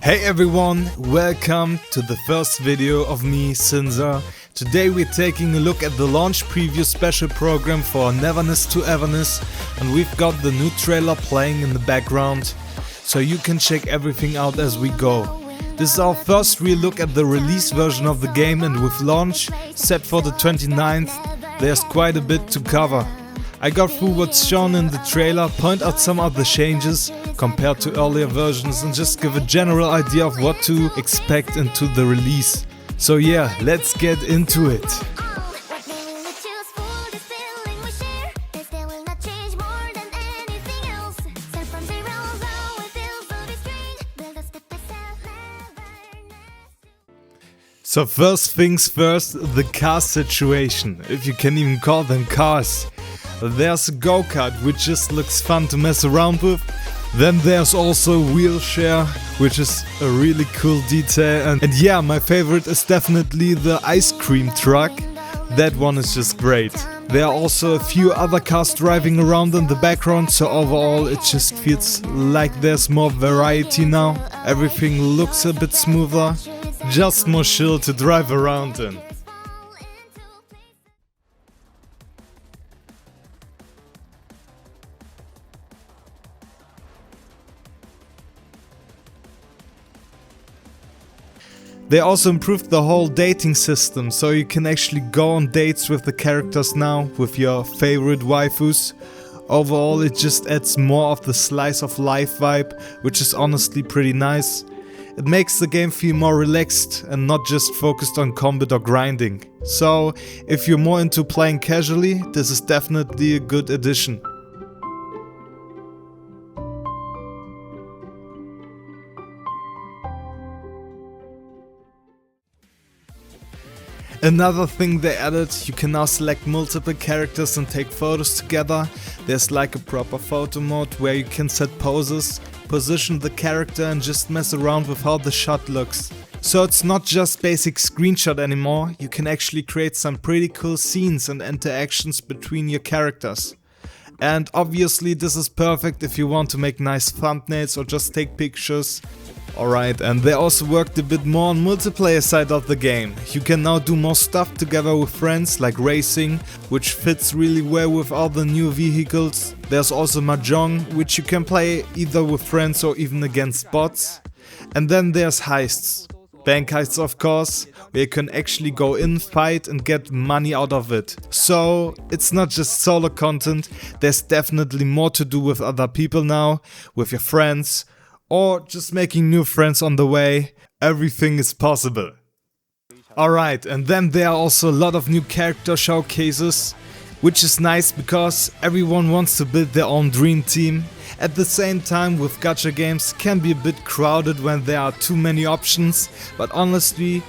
Hey everyone, welcome to the first video of me, Sinza. Today we're taking a look at the launch preview special program for Neverness to Everness, and we've got the new trailer playing in the background, so you can check everything out as we go. This is our first real look at the release version of the game, and with launch set for the 29th, there's quite a bit to cover. I got through what's shown in the trailer, point out some of the changes compared to earlier versions and just give a general idea of what to expect into the release. So yeah, let's get into it. So first things first, the car situation, if you can even call them cars. There's a go-kart, which just looks fun to mess around with. Then there's also wheelchair, which is a really cool detail. And yeah, my favorite is definitely the ice cream truck. That one is just great. There are also a few other cars driving around in the background, so overall it just feels like there's more variety now. Everything looks a bit smoother, just more chill to drive around in. They also improved the whole dating system, so you can actually go on dates with the characters now, with your favorite waifus. Overall, it just adds more of the slice of life vibe, which is honestly pretty nice. It makes the game feel more relaxed and not just focused on combat or grinding. So, if you're more into playing casually, this is definitely a good addition. Another thing they added, you can now select multiple characters and take photos together. There's like a proper photo mode where you can set poses, position the character and just mess around with how the shot looks. So it's not just basic screenshot anymore, you can actually create some pretty cool scenes and interactions between your characters. And obviously this is perfect if you want to make nice thumbnails or just take pictures. Alright, and they also worked a bit more on multiplayer side of the game. You can now do more stuff together with friends, like racing, which fits really well with all the new vehicles. There's also Mahjong, which you can play either with friends or even against bots. And then there's heists. Bank heists, of course, where you can actually go in, fight and get money out of it. So it's not just solo content, there's definitely more to do with other people now, with your friends, or just making new friends on the way. Everything is possible. Alright, and then there are also a lot of new character showcases, which is nice because everyone wants to build their own dream team. At the same time, with gacha games can be a bit crowded when there are too many options, but honestly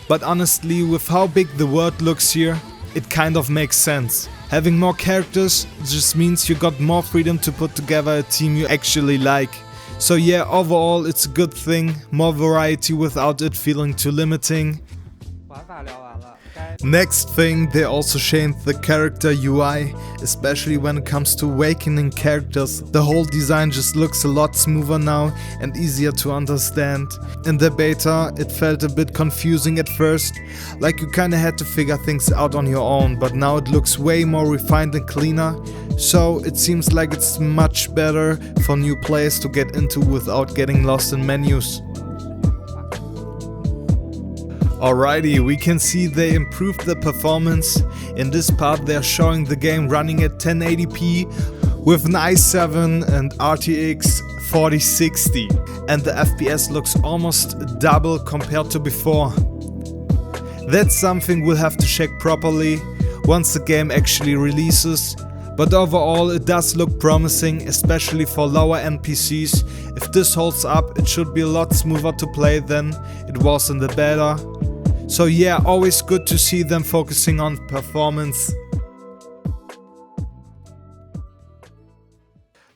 with how big the world looks here, it kind of makes sense. Having more characters just means you got more freedom to put together a team you actually like. So yeah, overall it's a good thing, more variety without it feeling too limiting. Next thing, they also changed the character UI, especially when it comes to awakening characters. The whole design just looks a lot smoother now and easier to understand. In the beta, it felt a bit confusing at first, like you kinda had to figure things out on your own, but now it looks way more refined and cleaner. So it seems like it's much better for new players to get into without getting lost in menus. Alrighty, we can see they improved the performance. In this part they are showing the game running at 1080p with an i7 and RTX 4060, and the FPS looks almost double compared to before. That's something we'll have to check properly once the game actually releases, but overall it does look promising, especially for lower end PCs. If this holds up, it should be a lot smoother to play than it was in the beta. So yeah, always good to see them focusing on performance.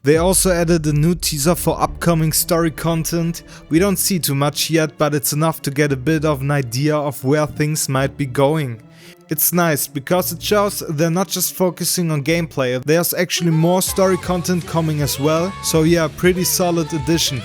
They also added a new teaser for upcoming story content. We don't see too much yet, but it's enough to get a bit of an idea of where things might be going. It's nice because it shows they're not just focusing on gameplay, there's actually more story content coming as well, so yeah, pretty solid addition.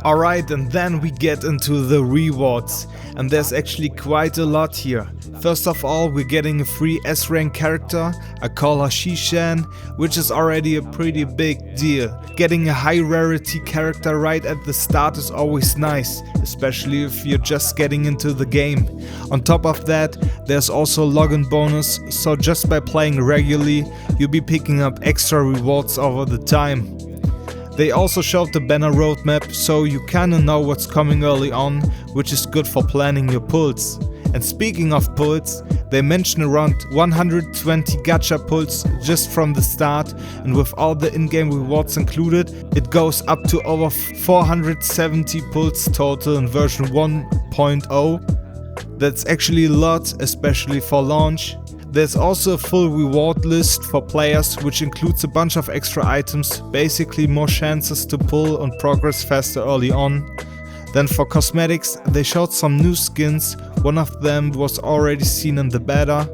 Alright, and then we get into the rewards, and there's actually quite a lot here. First of all, we're getting a free S-rank character, I call her Shishan, which is already a pretty big deal. Getting a high rarity character right at the start is always nice, especially if you're just getting into the game. On top of that, there's also login bonus, so just by playing regularly, you'll be picking up extra rewards over the time. They also showed the banner roadmap, so you kinda know what's coming early on, which is good for planning your pulls. And speaking of pulls, they mention around 120 gacha pulls just from the start, and with all the in-game rewards included, it goes up to over 470 pulls total in version 1.0. That's actually a lot, especially for launch. There's also a full reward list for players, which includes a bunch of extra items, basically more chances to pull and progress faster early on. Then for cosmetics, they showed some new skins, one of them was already seen in the beta,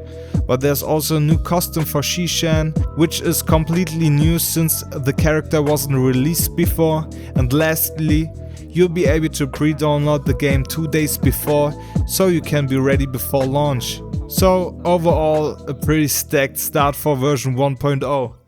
but there's also a new costume for Shishan, which is completely new since the character wasn't released before. And lastly, you'll be able to pre-download the game 2 days before, so you can be ready before launch. So overall, a pretty stacked start for version 1.0.